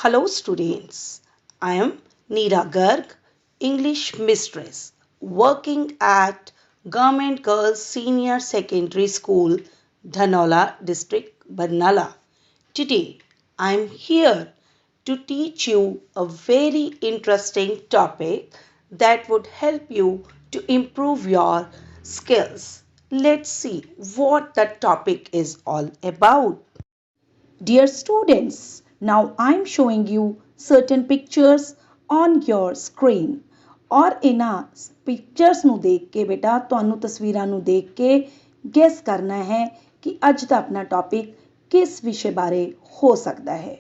Hello students, I am Neera Garg, English mistress, working at Government Girls Senior Secondary School, Dhanola district, Barnala. Today I am here to teach you a very interesting topic that would help you to improve your skills. Let's see what the topic is all about. Dear students, now I'm showing you certain pictures on your screen ਔਰ ਇਹਨਾਂ pictures ਨੂੰ ਦੇਖ ਕੇ ਬੇਟਾ ਤੁਹਾਨੂੰ ਤਸਵੀਰਾਂ ਨੂੰ ਦੇਖ ਕੇ gas ਕਰਨਾ ਹੈ ਕਿ ਅੱਜ ਦਾ ਆਪਣਾ ਟੌਪਿਕ ਕਿਸ ਵਿਸ਼ੇ ਬਾਰੇ ਹੋ ਸਕਦਾ ਹੈ।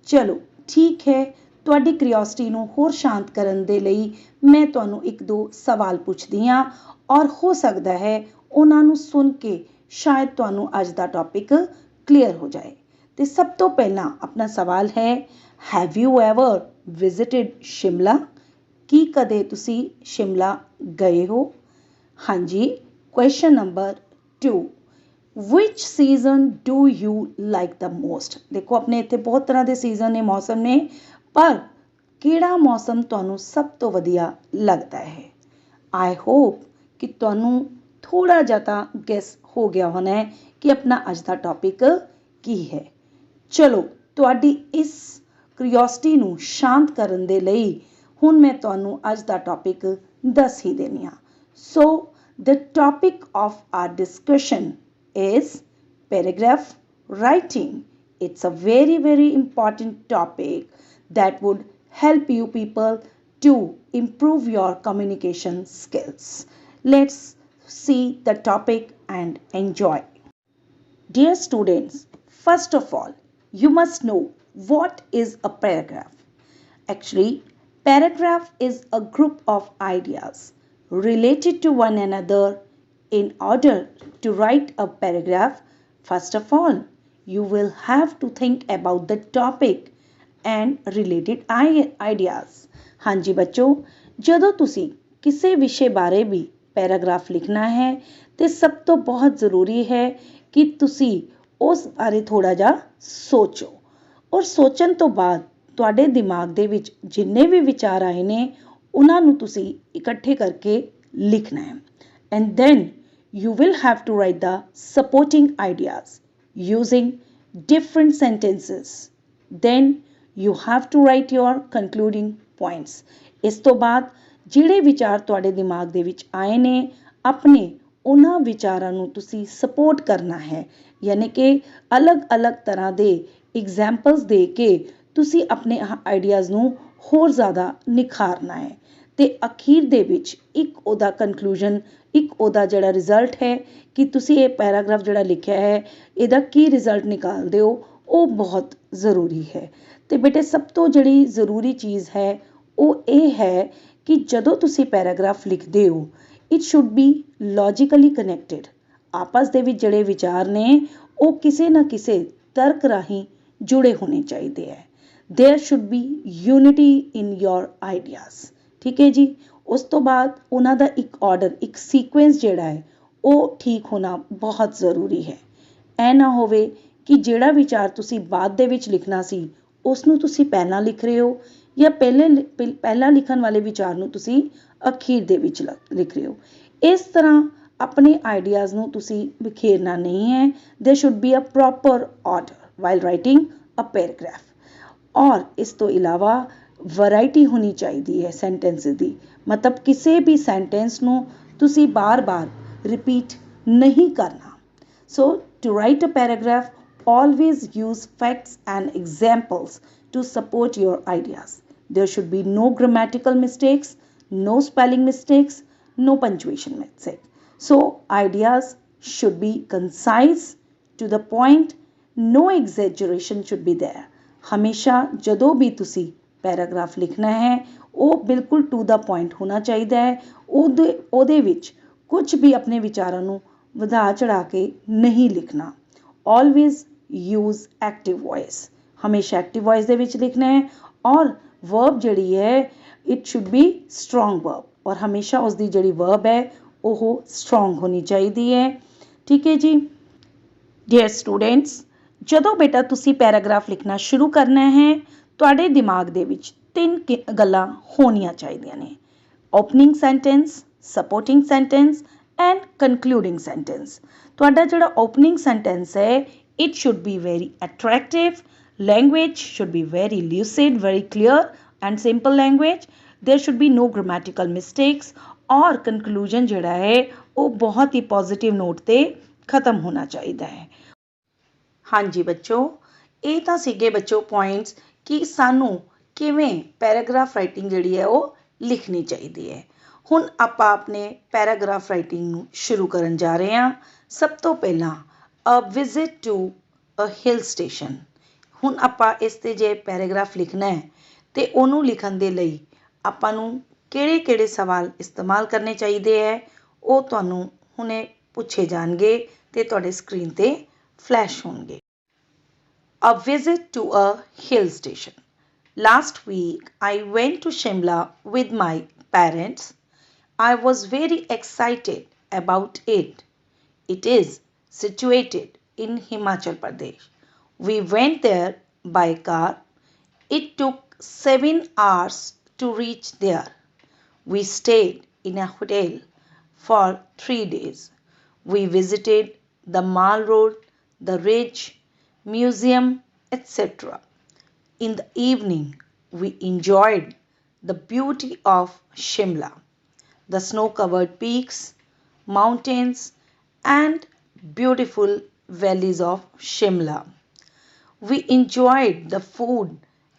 ਚਲੋ ਠੀਕ ਹੈ, ਤੁਹਾਡੀ ਕਿਉਰਿਓਸਿਟੀ ਨੂੰ ਹੋਰ ਸ਼ਾਂਤ ਕਰਨ ਦੇ ਲਈ ਮੈਂ ਤੁਹਾਨੂੰ ਇੱਕ ਦੋ ਸਵਾਲ ਪੁੱਛਦੀ ਹਾਂ ਔਰ ਹੋ ਸਕਦਾ ਹੈ ਉਹਨਾਂ ਨੂੰ ਸੁਣ ਕੇ ਸ਼ਾਇਦ ਤੁਹਾਨੂੰ ਅੱਜ ਦਾ ਟੌਪਿਕ ਕਲੀਅਰ ਹੋ ਜਾਏ। ਤੇ ਸਭ ਤੋਂ ਪਹਿਲਾਂ ਆਪਣਾ ਸਵਾਲ ਹੈ, have you ever visited Shimla? ਕੀ ਕਦੇ ਤੁਸੀਂ ਸ਼ਿਮਲਾ ਗਏ ਹੋ? ਹਾਂਜੀ। Question number 2, which season do you like the most? ਦੇਖੋ ਆਪਣੇ ਇੱਥੇ ਬਹੁਤ ਤਰ੍ਹਾਂ ਦੇ ਸੀਜ਼ਨ ਨੇ, ਮੌਸਮ ਨੇ, ਪਰ ਕਿਹੜਾ ਮੌਸਮ ਤੁਹਾਨੂੰ ਸਭ ਤੋਂ ਵਧੀਆ ਲੱਗਦਾ ਹੈ? ਆਈ ਹੋਪ ਕਿ ਤੁਹਾਨੂੰ ਥੋੜ੍ਹਾ ਜਿਹਾ ਤਾਂ ਗੈਸ ਹੋ ਗਿਆ ਹੋਣਾ ਹੈ ਕਿ ਆਪਣਾ ਅੱਜ ਦਾ ਟੌਪਿਕ ਕੀ ਹੈ। ਚਲੋ ਤੁਹਾਡੀ ਇਸ ਕਿਉਰਿਓਸਿਟੀ ਨੂੰ ਸ਼ਾਂਤ ਕਰਨ ਦੇ ਲਈ ਹੁਣ ਮੈਂ ਤੁਹਾਨੂੰ ਅੱਜ ਦਾ ਟੌਪਿਕ ਦੱਸ ਹੀ ਦੇਣੀ ਹਾਂ। So the topic of our discussion is paragraph writing. It's a very important topic that would help you people to improve your communication skills. Let's see the topic and enjoy. Dear students, first of all, you must know what is a paragraph. Actually, paragraph is a group of ideas related to one another. In order to write a paragraph, first of all, you will have to think about the topic and related ideas. ਹਾਂਜੀ ਬੱਚੋ, ਜਦੋਂ ਤੁਸੀਂ ਕਿਸੇ ਵਿਸ਼ੇ ਬਾਰੇ ਵੀ paragraph ਲਿਖਣਾ ਹੈ ਤੇ ਸਭ ਤੋਂ ਬਹੁਤ ਜ਼ਰੂਰੀ ਹੈ ਕਿ ਤੁਸੀਂ ਉਸ ਬਾਰੇ ਥੋੜ੍ਹਾ ਜਿਹਾ ਸੋਚੋ ਔਰ ਸੋਚਣ ਤੋਂ ਬਾਅਦ ਤੁਹਾਡੇ ਦਿਮਾਗ ਦੇ ਵਿੱਚ ਜਿੰਨੇ ਵੀ ਵਿਚਾਰ ਆਏ ਨੇ ਉਹਨਾਂ ਨੂੰ ਤੁਸੀਂ ਇਕੱਠੇ ਕਰਕੇ ਲਿਖਣਾ ਹੈ। And then you will have to write the supporting ideas using different sentences. Then you have to write your concluding points. ਇਸ ਤੋਂ ਬਾਅਦ ਜਿਹੜੇ ਵਿਚਾਰ ਤੁਹਾਡੇ ਦਿਮਾਗ ਦੇ ਵਿੱਚ ਆਏ ਨੇ ਆਪਣੇ ਉਹਨਾਂ ਵਿਚਾਰਾਂ ਨੂੰ ਤੁਸੀਂ ਸਪੋਰਟ ਕਰਨਾ ਹੈ, ਯਾਨੀ ਕਿ ਅਲੱਗ-ਅਲੱਗ ਤਰ੍ਹਾਂ ਦੇ ਐਗਜ਼ਾਮਪਲਸ ਦੇ ਕੇ ਤੁਸੀਂ ਆਪਣੇ ਆਈਡੀਆਜ਼ ਨੂੰ ਹੋਰ ਜ਼ਿਆਦਾ ਨਿਖਾਰਨਾ ਹੈ ਤੇ ਅਖੀਰ ਦੇ ਵਿੱਚ ਇੱਕ ਉਹਦਾ ਕਨਕਲੂਜਨ, ਇੱਕ ਉਹਦਾ ਜਿਹੜਾ ਰਿਜ਼ਲਟ ਹੈ ਕਿ ਤੁਸੀਂ ਇਹ ਪੈਰਾਗ੍ਰਾਫ ਜਿਹੜਾ ਲਿਖਿਆ ਹੈ ਇਹਦਾ ਕੀ ਰਿਜ਼ਲਟ ਨਿਕਾਲਦੇ ਹੋ, ਉਹ ਬਹੁਤ ਜ਼ਰੂਰੀ ਹੈ। ਤੇ ਬੇਟੇ ਸਭ ਤੋਂ ਜਿਹੜੀ ਜ਼ਰੂਰੀ ਚੀਜ਼ ਹੈ ਉਹ ਇਹ ਹੈ ਕਿ ਜਦੋਂ ਤੁਸੀਂ ਪੈਰਾਗ੍ਰਾਫ ਲਿਖਦੇ ਹੋ it should B logically connected. ਆਪਸ ਦੇ ਵਿੱਚ ਜਿਹੜੇ ਵਿਚਾਰ ਨੇ ਉਹ ਕਿਸੇ ਨਾ ਕਿਸੇ ਤਰਕ ਰਾਹੀਂ ਜੁੜੇ ਹੋਣੇ ਚਾਹੀਦੇ ਹੈ। There should B unity in your ideas. ਠੀਕ ਹੈ ਜੀ। ਉਸ ਤੋਂ ਬਾਅਦ ਉਹਨਾਂ ਦਾ ਇੱਕ ਆਰਡਰ, ਇੱਕ ਸੀਕੁਐਂਸ ਜਿਹੜਾ ਹੈ ਉਹ ਠੀਕ ਹੋਣਾ ਬਹੁਤ ਜ਼ਰੂਰੀ ਹੈ। ਇਹ ਨਾ ਹੋਵੇ ਕਿ ਜਿਹੜਾ ਵਿਚਾਰ ਤੁਸੀਂ ਬਾਅਦ ਦੇ ਵਿੱਚ ਲਿਖਣਾ ਸੀ ਉਸ ਨੂੰ ਤੁਸੀਂ ਪਹਿਲਾਂ ਲਿਖ ਰਹੇ ਹੋ ਜਾਂ ਪਹਿਲਾਂ ਲਿਖਣ ਵਾਲੇ ਵਿਚਾਰ ਨੂੰ ਤੁਸੀਂ ਅਖੀਰ ਦੇ ਵਿੱਚ ਲਿਖ ਰਹੇ ਹੋ। ਇਸ ਤਰ੍ਹਾਂ ਆਪਣੇ ਆਈਡੀਆਜ਼ ਨੂੰ ਤੁਸੀਂ ਬਿਖੇਰਨਾ ਨਹੀਂ ਹੈ। There should be a proper order while writing a paragraph. ਔਰ ਇਸ ਤੋਂ ਇਲਾਵਾ ਵੈਰਾਈਟੀ ਹੋਣੀ ਚਾਹੀਦੀ ਹੈ ਸੈਂਟੈਂਸ ਦੀ, ਮਤਲਬ ਕਿਸੇ ਵੀ ਸੈਂਟੈਂਸ ਨੂੰ ਤੁਸੀਂ ਬਾਰ-ਬਾਰ ਰਿਪੀਟ ਨਹੀਂ ਕਰਨਾ। So to write a paragraph always use facts and examples to support your ideas. There should be no grammatical mistakes, no spelling mistakes, no punctuation mistake. So ideas should be concise, to the point, no exaggeration should be there. ਹਮੇਸ਼ਾ ਜਦੋਂ ਵੀ ਤੁਸੀਂ paragraph ਲਿਖਣਾ ਹੈ ਉਹ ਬਿਲਕੁਲ to the point ਹੋਣਾ ਚਾਹੀਦਾ ਹੈ। ਉਹਦੇ ਵਿੱਚ ਕੁਝ ਵੀ ਆਪਣੇ ਵਿਚਾਰਾਂ ਨੂੰ ਵਧਾ ਚੜਾ ਕੇ ਨਹੀਂ ਲਿਖਣਾ। Always use active voice. ਹਮੇਸ਼ਾ ਐਕਟਿਵ ਵੋਇਸ ਦੇ ਵਿੱਚ ਲਿਖਣਾ ਹੈ ਔਰ ਵਰਬ ਜਿਹੜੀ ਹੈ it should B strong verb ਔਰ ਹਮੇਸ਼ਾ ਉਸਦੀ ਜਿਹੜੀ ਵਰਬ ਹੈ ਉਹ ਸਟਰੋਂਗ ਹੋਣੀ ਚਾਹੀਦੀ ਹੈ। ਠੀਕ ਹੈ ਜੀ। ਡੀਅਰ ਸਟੂਡੈਂਟਸ, ਜਦੋਂ ਬੇਟਾ ਤੁਸੀਂ ਪੈਰਾਗ੍ਰਾਫ ਲਿਖਣਾ ਸ਼ੁਰੂ ਕਰਨਾ ਹੈ ਤੁਹਾਡੇ ਦਿਮਾਗ ਦੇ ਵਿੱਚ ਤਿੰਨ ਗੱਲਾਂ ਹੋਣੀਆਂ ਚਾਹੀਦੀਆਂ ਨੇ: opening sentence, supporting sentence and concluding sentence. ਤੁਹਾਡਾ ਜਿਹੜਾ ਓਪਨਿੰਗ ਸੈਂਟੈਂਸ ਹੈ, it should be very attractive, language should be very lucid, very clear and simple language. There should be no grammatical mistakes, और conclusion ਜਿਹੜਾ ਹੈ ਉਹ ਬਹੁਤ ਹੀ positive note ਤੇ ਖਤਮ ਹੋਣਾ ਚਾਹੀਦਾ ਹੈ। ਹਾਂਜੀ ਬੱਚੋ, ਇਹ ਤਾਂ ਸੀਗੇ ਬੱਚੋ ਪੁਆਇੰਟਸ ਕਿ ਸਾਨੂੰ ਕਿਵੇਂ ਪੈਰਾਗ੍ਰਾਫ ਰਾਈਟਿੰਗ ਜਿਹੜੀ ਹੈ ਉਹ ਲਿਖਣੀ ਚਾਹੀਦੀ ਹੈ। ਹੁਣ ਆਪਾਂ ਆਪਣੇ ਪੈਰਾਗ੍ਰਾਫ ਰਾਈਟਿੰਗ ਨੂੰ ਸ਼ੁਰੂ ਕਰਨ ਜਾ ਰਹੇ ਹਾਂ। ਸਭ ਤੋਂ ਪਹਿਲਾਂ a visit to a hill station. ਹੁਣ ਆਪਾਂ ਇਸ 'ਤੇ ਜੇ ਪੈਰਾਗ੍ਰਾਫ ਲਿਖਣਾ ਹੈ ਅਤੇ ਉਹਨੂੰ ਲਿਖਣ ਦੇ ਲਈ ਆਪਾਂ ਨੂੰ ਕਿਹੜੇ ਕਿਹੜੇ ਸਵਾਲ ਇਸਤੇਮਾਲ ਕਰਨੇ ਚਾਹੀਦੇ ਹੈ, ਉਹ ਤੁਹਾਨੂੰ ਹੁਣੇ ਪੁੱਛੇ ਜਾਣਗੇ ਅਤੇ ਤੁਹਾਡੇ ਸਕਰੀਨ 'ਤੇ ਫਲੈਸ਼ ਹੋਣਗੇ। A visit to a hill station. Last week I went to Shimla with my parents. I was very excited about it. It is situated in Himachal Pradesh. We went there by car. It took 7 hours to reach there. We stayed in a hotel for 3 days. We visited the Mall Road, the Ridge, museum, etc. In the evening, we enjoyed the beauty of Shimla, the snow-covered peaks, mountains, and beautiful valleys of Shimla. We enjoyed the food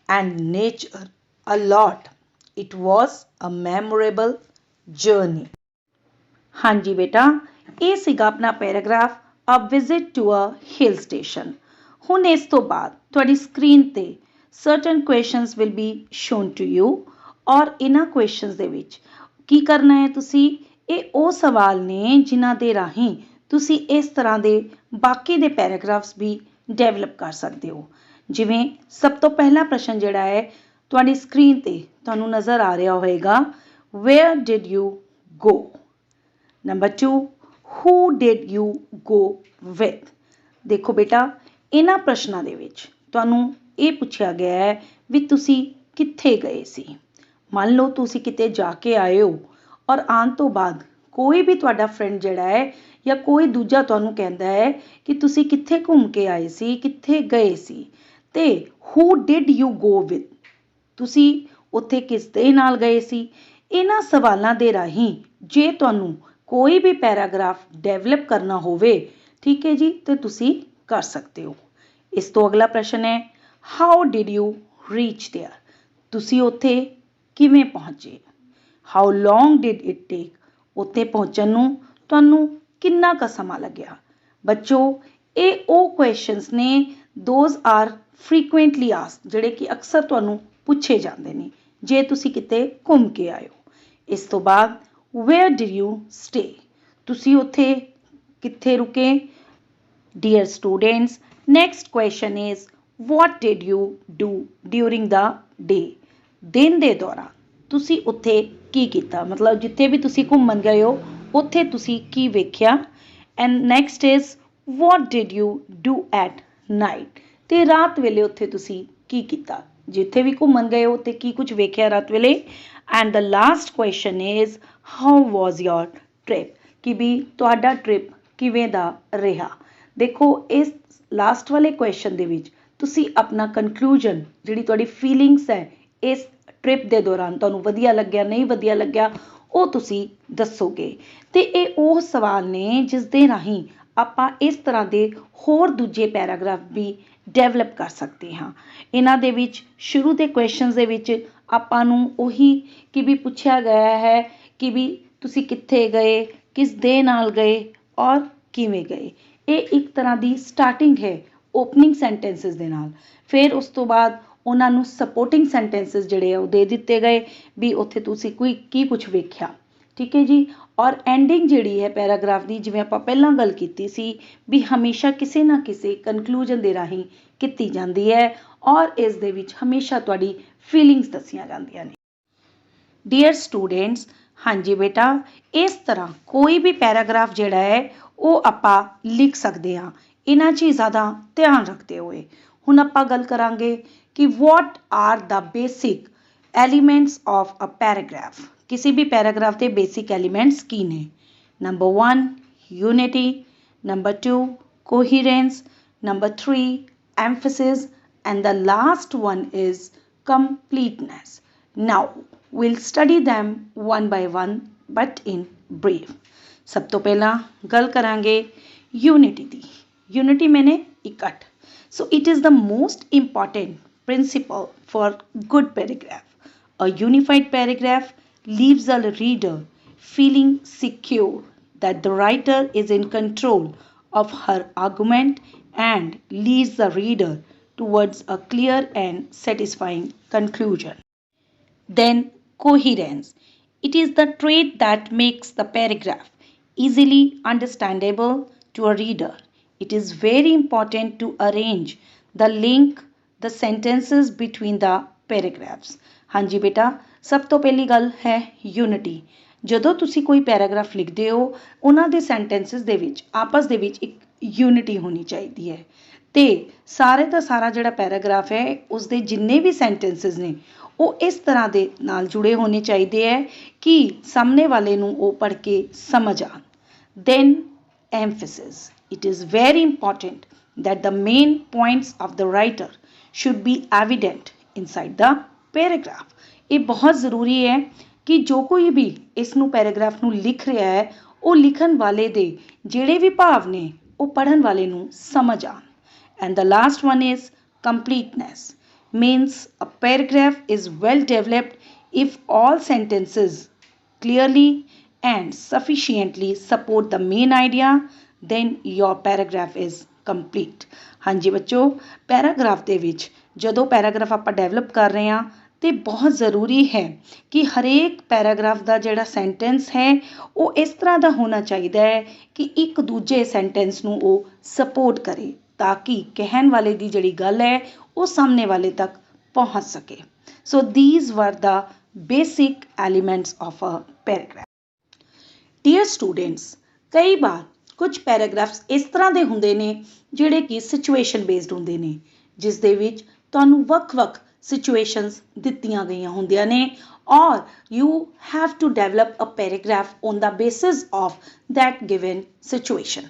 and nature a lot. It was a memorable journey. ਹਾਂਜੀ ਬੇਟਾ, ਇਹ ਸੀਗਾ ਆਪਣਾ paragraph a visit to a hill station. ਹੁਣ ਇਸ ਤੋਂ ਬਾਅਦ ਤੁਹਾਡੀ ਸਕਰੀਨ 'ਤੇ certain questions will be shown to you, ਔਰ ਇਹਨਾਂ ਕੁਐਸਚਨਸ ਦੇ ਵਿੱਚ ਕੀ ਕਰਨਾ ਹੈ ਤੁਸੀਂ? ਇਹ ਉਹ ਸਵਾਲ ਨੇ ਜਿਨ੍ਹਾਂ ਦੇ ਰਾਹੀਂ ਤੁਸੀਂ ਇਸ ਤਰ੍ਹਾਂ ਦੇ ਬਾਕੀ ਦੇ ਪੈਰਾਗ੍ਰਾਫਸ ਵੀ ਡਿਵੈਲਪ ਕਰ ਸਕਦੇ ਹੋ। ਜਿਵੇਂ ਸਭ ਤੋਂ ਪਹਿਲਾ ਪ੍ਰਸ਼ਨ ਜਿਹੜਾ ਹੈ ਤੁਹਾਡੀ ਸਕਰੀਨ 'ਤੇ ਤੁਹਾਨੂੰ ਨਜ਼ਰ ਆ ਰਿਹਾ ਹੋਏਗਾ, wear did you go? Number 2, who did you go with? ਦੇਖੋ ਬੇਟਾ, ਇਹਨਾਂ ਪ੍ਰਸ਼ਨਾਂ ਦੇ ਵਿੱਚ ਤੁਹਾਨੂੰ ਇਹ ਪੁੱਛਿਆ ਗਿਆ ਹੈ ਵੀ ਤੁਸੀਂ ਕਿੱਥੇ ਗਏ ਸੀ। ਮੰਨ ਲਓ ਤੁਸੀਂ ਕਿਤੇ ਜਾ ਕੇ ਆਏ ਹੋ ਔਰ ਆਉਣ ਤੋਂ ਬਾਅਦ ਕੋਈ ਵੀ ਤੁਹਾਡਾ ਫਰੈਂਡ ਜਿਹੜਾ ਹੈ ਜਾਂ ਕੋਈ ਦੂਜਾ ਤੁਹਾਨੂੰ ਕਹਿੰਦਾ ਹੈ ਕਿ ਤੁਸੀਂ ਕਿੱਥੇ ਘੁੰਮ ਕੇ ਆਏ ਸੀ, ਕਿੱਥੇ ਗਏ ਸੀ, ਅਤੇ who did you go with? ਤੁਸੀਂ ਉੱਥੇ ਕਿਸ ਦੇ ਨਾਲ ਗਏ ਸੀ? ਇਹਨਾਂ ਸਵਾਲਾਂ ਦੇ ਰਾਹੀਂ ਜੇ ਤੁਹਾਨੂੰ ਕੋਈ ਵੀ ਪੈਰਾਗ੍ਰਾਫ ਡਿਵੈਲਪ ਕਰਨਾ ਹੋਵੇ, ਠੀਕ ਹੈ ਜੀ, ਤੇ ਤੁਸੀਂ ਕਰ ਸਕਦੇ ਹੋ। ਇਸ ਤੋਂ ਅਗਲਾ ਪ੍ਰਸ਼ਨ ਹੈ, how did you reach there? ਤੁਸੀਂ ਉੱਥੇ ਕਿਵੇਂ ਪਹੁੰਚੇ? ਹਾਊ ਲੌਂਗ ਡਿਡ ਇਟ ਟੇਕ? ਉੱਥੇ ਪਹੁੰਚਣ ਨੂੰ ਤੁਹਾਨੂੰ ਕਿੰਨਾ ਕੁ ਸਮਾਂ ਲੱਗਿਆ? ਬੱਚੋ, ਇਹ ਉਹ ਕੁਐਸਚਨਸ ਨੇ, ਦੋਜ਼ ਆਰ ਫਰੀਕੁਐਂਟਲੀ ਆਸਕਡ, ਜਿਹੜੇ ਕਿ ਅਕਸਰ ਤੁਹਾਨੂੰ ਪੁੱਛੇ ਜਾਂਦੇ ਨੇ ਜੇ ਤੁਸੀਂ ਕਿਤੇ ਘੁੰਮ ਕੇ ਆਏ ਹੋ। ਇਸ ਤੋਂ ਬਾਅਦ ਵੇਅਰ ਡਿਡ ਯੂ ਸਟੇ? ਤੁਸੀਂ ਉੱਥੇ ਕਿੱਥੇ ਰੁਕੇ? Dear students, next question is what did you do during the day? ਦਿਨ ਦੇ ਦੌਰਾਨ ਤੁਸੀਂ ਉੱਥੇ ਕੀ ਕੀਤਾ? ਮਤਲਬ ਜਿੱਥੇ ਵੀ ਤੁਸੀਂ ਘੁੰਮਣ ਗਏ ਹੋ ਉੱਥੇ ਤੁਸੀਂ ਕੀ ਵੇਖਿਆ? And next is what did you do at night? ਅਤੇ ਰਾਤ ਵੇਲੇ ਉੱਥੇ ਤੁਸੀਂ ਕੀ ਕੀਤਾ? ਜਿੱਥੇ ਵੀ ਘੁੰਮਣ ਗਏ ਹੋ ਅਤੇ ਕੀ ਕੁਝ ਵੇਖਿਆ ਰਾਤ ਵੇਲੇ? And the last question is how was your trip? ਕਿ ਵੀ ਤੁਹਾਡਾ ਟ੍ਰਿਪ ਕਿਵੇਂ ਦਾ ਰਿਹਾ? ਦੇਖੋ, ਇਸ ਲਾਸਟ ਵਾਲੇ ਕੁਐਸਚਨ ਦੇ ਵਿੱਚ ਤੁਸੀਂ ਆਪਣਾ ਕਨਕਲੂਜਨ, ਜਿਹੜੀ ਤੁਹਾਡੀ ਫੀਲਿੰਗਸ ਹੈ ਇਸ ਟ੍ਰਿਪ ਦੇ ਦੌਰਾਨ, ਤੁਹਾਨੂੰ ਵਧੀਆ ਲੱਗਿਆ, ਨਹੀਂ ਵਧੀਆ ਲੱਗਿਆ, ਉਹ ਤੁਸੀਂ ਦੱਸੋਗੇ। ਅਤੇ ਇਹ ਉਹ ਸਵਾਲ ਨੇ ਜਿਸ ਦੇ ਰਾਹੀਂ ਆਪਾਂ ਇਸ ਤਰ੍ਹਾਂ ਦੇ ਹੋਰ ਦੂਜੇ ਪੈਰਾਗ੍ਰਾਫ ਵੀ ਡਿਵੈਲਪ ਕਰ ਸਕਦੇ ਹਾਂ। ਇਹਨਾਂ ਦੇ ਵਿੱਚ ਸ਼ੁਰੂ ਦੇ ਕੁਐਸਚਨਸ ਦੇ ਵਿੱਚ ਆਪਾਂ ਨੂੰ ਉਹੀ ਕਿ ਵੀ ਪੁੱਛਿਆ ਗਿਆ ਹੈ ਕਿ ਵੀ ਤੁਸੀਂ ਕਿੱਥੇ ਗਏ, ਕਿਸ ਦੇ ਨਾਲ ਗਏ ਔਰ ਕਿਵੇਂ ਗਏ। ਇਹ ਇੱਕ ਤਰ੍ਹਾਂ ਦੀ ਸਟਾਰਟਿੰਗ ਹੈ ਓਪਨਿੰਗ ਸੈਂਟੈਂਸਿਸ ਦੇ ਨਾਲ। ਫਿਰ ਉਸ ਤੋਂ ਬਾਅਦ ਉਹਨਾਂ ਨੂੰ ਸਪੋਰਟਿੰਗ ਸੈਂਟੈਂਸਿਸ ਜਿਹੜੇ ਆ ਉਹ ਦੇ ਦਿੱਤੇ ਗਏ ਵੀ ਉੱਥੇ ਤੁਸੀਂ ਕੀ ਕੁਝ ਵੇਖਿਆ, ਠੀਕ ਹੈ ਜੀ। ਔਰ ਐਂਡਿੰਗ ਜਿਹੜੀ ਹੈ ਪੈਰਾਗ੍ਰਾਫ ਦੀ, ਜਿਵੇਂ ਆਪਾਂ ਪਹਿਲਾਂ ਗੱਲ ਕੀਤੀ ਸੀ ਵੀ ਹਮੇਸ਼ਾ ਕਿਸੇ ਨਾ ਕਿਸੇ ਕਨਕਲੂਜਨ ਦੇ ਰਾਹੀਂ ਕੀਤੀ ਜਾਂਦੀ ਹੈ ਔਰ ਇਸ ਦੇ ਵਿੱਚ ਹਮੇਸ਼ਾ ਤੁਹਾਡੀ ਫੀਲਿੰਗਸ ਦੱਸੀਆਂ ਜਾਂਦੀਆਂ ਨੇ। ਡੀਅਰ ਸਟੂਡੈਂਟਸ, ਹਾਂਜੀ ਬੇਟਾ, ਇਸ ਤਰ੍ਹਾਂ ਕੋਈ ਵੀ ਪੈਰਾਗ੍ਰਾਫ ਜਿਹੜਾ ਹੈ ਉਹ ਆਪਾਂ ਲਿਖ ਸਕਦੇ ਹਾਂ ਇਹਨਾਂ ਚੀਜ਼ਾਂ ਦਾ ਧਿਆਨ ਰੱਖਦੇ ਹੋਏ। ਹੁਣ ਆਪਾਂ ਗੱਲ ਕਰਾਂਗੇ कि what are the basic elements of a paragraph. किसी भी पैराग्राफ के बेसिक एलिमेंट्स की ने। Number 1 unity, number 2 coherence, number 3 emphasis, and the last one is completeness. Now we'll study them one by one but in brief. सब तो पहला गल करांगे यूनिटी दी। यूनिटी मैंने इकट्ठ। So it is the most important principle for good paragraph. A unified paragraph leaves a reader feeling secure that the writer is in control of her argument and leads the reader towards a clear and satisfying conclusion. Then, coherence. It is the trait that makes the paragraph easily understandable to a reader. It is very important to arrange the link, the sentences between the paragraphs. ਹਾਂਜੀ ਬੇਟਾ, ਸਭ ਤੋਂ ਪਹਿਲੀ ਗੱਲ ਹੈ unity. ਜਦੋਂ ਤੁਸੀਂ ਕੋਈ ਪੈਰਾਗ੍ਰਾਫ ਲਿਖਦੇ ਹੋ, ਉਹਨਾਂ ਦੇ ਸੈਂਟੈਂਸਸ ਦੇ ਵਿੱਚ ਆਪਸ ਦੇ ਵਿੱਚ ਇੱਕ ਯੂਨਿਟੀ ਹੋਣੀ ਚਾਹੀਦੀ ਹੈ। ਤੇ ਸਾਰੇ ਦਾ ਸਾਰਾ ਜਿਹੜਾ ਪੈਰਾਗ੍ਰਾਫ ਹੈ ਉਸਦੇ ਜਿੰਨੇ ਵੀ ਸੈਂਟੈਂਸਸ ਨੇ ਉਹ ਇਸ ਤਰ੍ਹਾਂ ਦੇ ਨਾਲ ਜੁੜੇ ਹੋਣੇ ਚਾਹੀਦੇ ਹੈ ਕਿ ਸਾਹਮਣੇ ਵਾਲੇ ਨੂੰ ਉਹ ਪੜ੍ਹ ਕੇ ਸਮਝ ਆਣ। Then emphasis. It is very important that the main points of the writer should be evident inside the paragraph. ਇਹ ਬਹੁਤ ਜ਼ਰੂਰੀ ਹੈ ਕਿ ਜੋ ਕੋਈ ਵੀ ਇਸ ਨੂੰ ਪੈਰਾਗ੍ਰਾਫ ਨੂੰ ਲਿਖ ਰਿਹਾ ਹੈ ਉਹ ਲਿਖਣ ਵਾਲੇ ਦੇ ਜਿਹੜੇ ਵੀ ਭਾਵ ਨੇ ਉਹ ਪੜ੍ਹਨ ਵਾਲੇ ਨੂੰ ਸਮਝ ਆਣ। And the last one is completeness. Means a paragraph is well developed if all sentences clearly and sufficiently support the main idea, then your paragraph is complete. ਹਾਂਜੀ ਬੱਚੋ, ਪੈਰਾਗ੍ਰਾਫ ਦੇ ਵਿੱਚ ਜਦੋਂ ਪੈਰਾਗ੍ਰਾਫ ਆਪਾਂ ਡਿਵੈਲਪ ਕਰ ਰਹੇ ਹਾਂ ਤੇ ਬਹੁਤ ਜ਼ਰੂਰੀ ਹੈ ਕਿ ਹਰੇਕ ਪੈਰਾਗ੍ਰਾਫ ਦਾ ਜਿਹੜਾ ਸੈਂਟੈਂਸ ਹੈ ਉਹ ਇਸ ਤਰ੍ਹਾਂ ਦਾ ਹੋਣਾ ਚਾਹੀਦਾ ਹੈ ਕਿ ਇੱਕ ਦੂਜੇ ਸੈਂਟੈਂਸ ਨੂੰ ਉਹ ਸਪੋਰਟ ਕਰੇ ਤਾਂ ਕਿ ਕਹਿਣ ਵਾਲੇ ਦੀ ਜਿਹੜੀ ਗੱਲ ਹੈ ਉਹ ਸਾਹਮਣੇ ਵਾਲੇ ਤੱਕ ਪਹੁੰਚ ਸਕੇ। ਸੋ these were the basic elements of a paragraph. Dear students, ਕਈ ਵਾਰ ਕੁਝ ਪੈਰਾਗ੍ਰਾਫਸ ਇਸ ਤਰ੍ਹਾਂ ਦੇ ਹੁੰਦੇ ਨੇ ਜਿਹੜੇ ਕਿ ਸਿਚੁਏਸ਼ਨ ਬੇਸਡ ਹੁੰਦੇ ਨੇ, ਜਿਸ ਦੇ ਵਿੱਚ ਤੁਹਾਨੂੰ ਵੱਖ-ਵੱਖ ਸਿਚੁਏਸ਼ਨਸ ਦਿੱਤੀਆਂ ਗਈਆਂ ਹੁੰਦੀਆਂ ਨੇ ਔਰ you have to develop a paragraph on the basis of that given situation.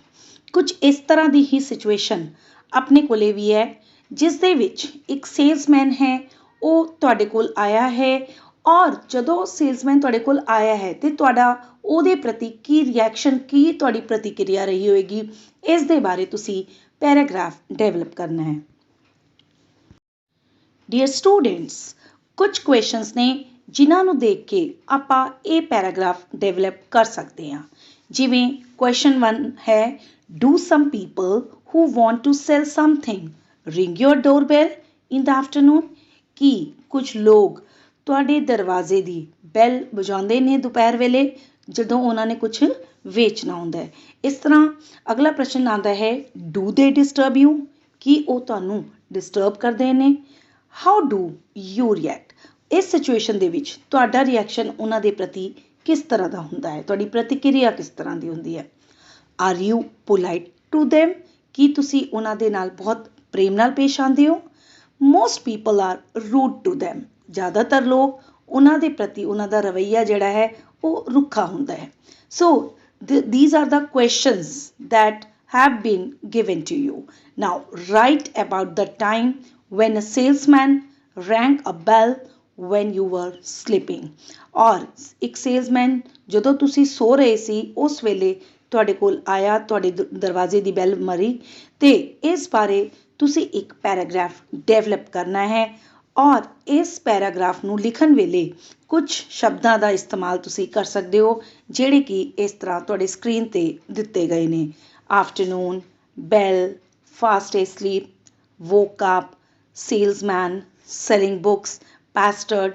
ਕੁਝ ਇਸ ਤਰ੍ਹਾਂ ਦੀ ਹੀ ਸਿਚੁਏਸ਼ਨ ਆਪਣੇ ਕੋਲੇ ਵੀ ਹੈ ਜਿਸ ਦੇ ਵਿੱਚ ਇੱਕ ਸੇਲਸਮੈਨ ਹੈ, ਉਹ ਤੁਹਾਡੇ ਕੋਲ ਆਇਆ ਹੈ ਔਰ ਜਦੋਂ ਸੇਲਸਮੈਨ ਤੁਹਾਡੇ ਕੋਲ ਆਇਆ ਹੈ ਤੇ ਤੁਹਾਡਾ ਉਹਦੇ ਪ੍ਰਤੀ ਕੀ ਰਿਐਕਸ਼ਨ, ਕੀ ਤੁਹਾਡੀ ਪ੍ਰਤੀਕਿਰਿਆ ਰਹੀ ਹੋਏਗੀ, ਇਸ ਦੇ ਬਾਰੇ ਤੁਸੀਂ ਪੈਰਾਗ੍ਰਾਫ ਡਿਵੈਲਪ ਕਰਨਾ ਹੈ। ਡੀਅਰ ਸਟੂਡੈਂਟਸ, ਕੁਝ ਕੁਐਸਚਨਸ ਨੇ ਜਿਨ੍ਹਾਂ ਨੂੰ ਦੇਖ ਕੇ ਆਪਾਂ ਇਹ ਪੈਰਾਗ੍ਰਾਫ ਡਿਵੈਲਪ ਕਰ ਸਕਦੇ ਹਾਂ। ਜਿਵੇਂ ਕੁਐਸਚਨ 1 ਹੈ, do some people who want to sell something ring your doorbell in the afternoon? ਕੀ ਕੁਝ ਲੋਕ ਤੁਹਾਡੇ ਦਰਵਾਜ਼ੇ ਦੀ ਬੈਲ ਵਜਾਉਂਦੇ ਨੇ ਦੁਪਹਿਰ ਵੇਲੇ ਜਦੋਂ ਉਹਨਾਂ ਨੇ ਕੁਝ ਵੇਚਣਾ ਹੁੰਦਾ ਹੈ। ਇਸ ਤਰ੍ਹਾਂ ਅਗਲਾ ਪ੍ਰਸ਼ਨ ਆਉਂਦਾ ਹੈ, ਡੂ ਦੇ ਡਿਸਟਰਬ ਯੂ? ਕੀ ਉਹ ਤੁਹਾਨੂੰ ਡਿਸਟਰਬ ਕਰਦੇ ਨੇ? How do you react? ਇਸ ਸਿਚੁਏਸ਼ਨ ਦੇ ਵਿੱਚ ਤੁਹਾਡਾ ਰਿਐਕਸ਼ਨ ਉਹਨਾਂ ਦੇ ਪ੍ਰਤੀ ਕਿਸ ਤਰ੍ਹਾਂ ਦਾ ਹੁੰਦਾ ਹੈ, ਤੁਹਾਡੀ ਪ੍ਰਤੀਕਿਰਿਆ ਕਿਸ ਤਰ੍ਹਾਂ ਦੀ ਹੁੰਦੀ ਹੈ? Are you polite to them? ਕੀ ਤੁਸੀਂ ਉਹਨਾਂ ਦੇ ਨਾਲ ਬਹੁਤ ਪ੍ਰੇਮ ਨਾਲ ਪੇਸ਼ ਆਉਂਦੇ ਹੋ? Most people are rude to them. ਜ਼ਿਆਦਾਤਰ ਲੋਕ ਉਹਨਾਂ ਦੇ ਪ੍ਰਤੀ ਉਹਨਾਂ ਦਾ ਰਵੱਈਆ ਜਿਹੜਾ ਹੈ ਉਹ ਰੁੱਖਾ ਹੁੰਦਾ ਹੈ। ਸੋ these are the questions that have been given to you. Now write about the time when a salesman rang a bell when you were sleeping. ਔਰ ਇੱਕ ਸੇਲਸਮੈਨ ਜਦੋਂ ਤੁਸੀਂ ਸੋ ਰਹੇ ਸੀ ਉਸ ਵੇਲੇ ਤੁਹਾਡੇ ਕੋਲ ਆਇਆ, ਤੁਹਾਡੇ ਦਰਵਾਜ਼ੇ ਦੀ ਬੈਲ ਮਰੀ ਤੇ ਇਸ ਬਾਰੇ ਤੁਸੀਂ ਇੱਕ ਪੈਰਾਗ੍ਰਾਫ ਡਿਵੈਲਪ ਕਰਨਾ ਹੈ ਔਰ ਇਸ ਪੈਰਾਗ੍ਰਾਫ ਨੂੰ ਲਿਖਣ ਵੇਲੇ ਕੁਝ ਸ਼ਬਦਾਂ ਦਾ ਇਸਤੇਮਾਲ ਤੁਸੀਂ ਕਰ ਸਕਦੇ ਹੋ ਜਿਹੜੇ ਕਿ ਇਸ ਤਰ੍ਹਾਂ ਤੁਹਾਡੇ ਸਕਰੀਨ ਤੇ ਦਿੱਤੇ ਗਏ ਨੇ। Afternoon, bell, fast asleep, woke up, salesman, selling books, pestered,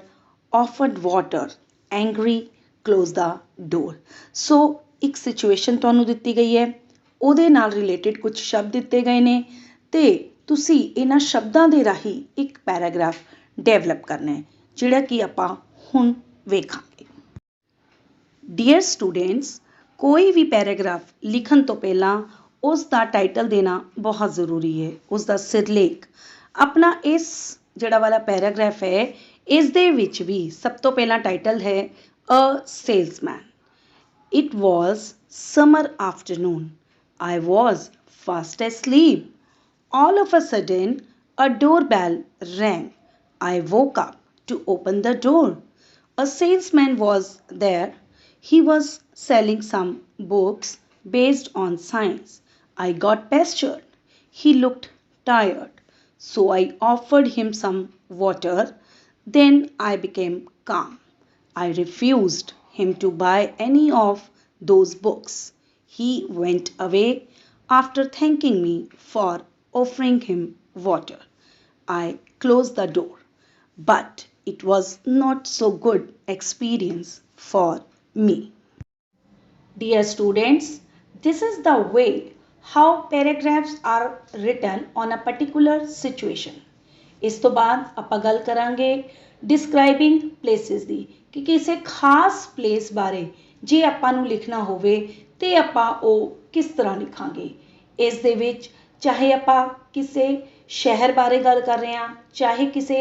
offered water, angry, close the door. ਸੋ ਇੱਕ ਸਿਚੁਏਸ਼ਨ ਤੁਹਾਨੂੰ ਦਿੱਤੀ ਗਈ ਹੈ, ਉਹਦੇ ਨਾਲ ਰਿਲੇਟਡ ਕੁਝ ਸ਼ਬਦ ਦਿੱਤੇ ਗਏ ਨੇ ਤੇ ਤੁਸੀਂ ਇਹਨਾਂ ਸ਼ਬਦਾਂ ਦੇ ਰਾਹੀਂ ਇੱਕ ਪੈਰਾਗ੍ਰਾਫ ਡਿਵੈਲਪ ਕਰਨਾ ਹੈ ਜਿਹੜਾ ਕਿ ਆਪਾਂ ਹੁਣ ਵੇਖਾਂਗੇ। ਡੀਅਰ ਸਟੂਡੈਂਟਸ, ਕੋਈ ਵੀ ਪੈਰਾਗ੍ਰਾਫ ਲਿਖਣ ਤੋਂ ਪਹਿਲਾਂ ਉਸ ਦਾ ਟਾਈਟਲ ਦੇਣਾ ਬਹੁਤ ਜ਼ਰੂਰੀ ਹੈ, ਉਸ ਦਾ ਸਿਰਲੇਖ। ਆਪਣਾ ਇਸ ਜਿਹੜਾ ਵਾਲਾ ਪੈਰਾਗ੍ਰਾਫ ਹੈ ਇਸ ਦੇ ਵਿੱਚ ਵੀ ਸਭ ਤੋਂ ਪਹਿਲਾਂ ਟਾਈਟਲ ਹੈ ਅ salesman. It was summer afternoon. I was fast asleep. All of a sudden, a doorbell rang. I woke up to open the door. A salesman was there. He was selling some books based on science. I got pestered. He looked tired, so I offered him some water. Then I became calm. I refused him to buy any of those books. He went away after thanking me for offering him water. I closed the door, but it was not so good experience for me. Dear students, this is the way how paragraphs are written on a particular situation. ਇਸ ਤੋਂ ਬਾਅਦ ਆਪਾਂ ਗੱਲ ਕਰਾਂਗੇ ਡਿਸਕ੍ਰਾਈਬਿੰਗ places ਦੀ ਕਿ ਕਿਸੇ ਖਾਸ place ਬਾਰੇ ਜੇ ਆਪਾਂ ਨੂੰ ਲਿਖਣਾ ਹੋਵੇ ਤੇ ਆਪਾਂ ਉਹ ਕਿਸ ਤਰ੍ਹਾਂ ਲਿਖਾਂਗੇ। ਇਸ ਦੇ ਵਿੱਚ ਚਾਹੇ ਆਪਾਂ ਕਿਸੇ ਸ਼ਹਿਰ ਬਾਰੇ ਗੱਲ ਕਰ ਰਹੇ ਹਾਂ, ਚਾਹੇ ਕਿਸੇ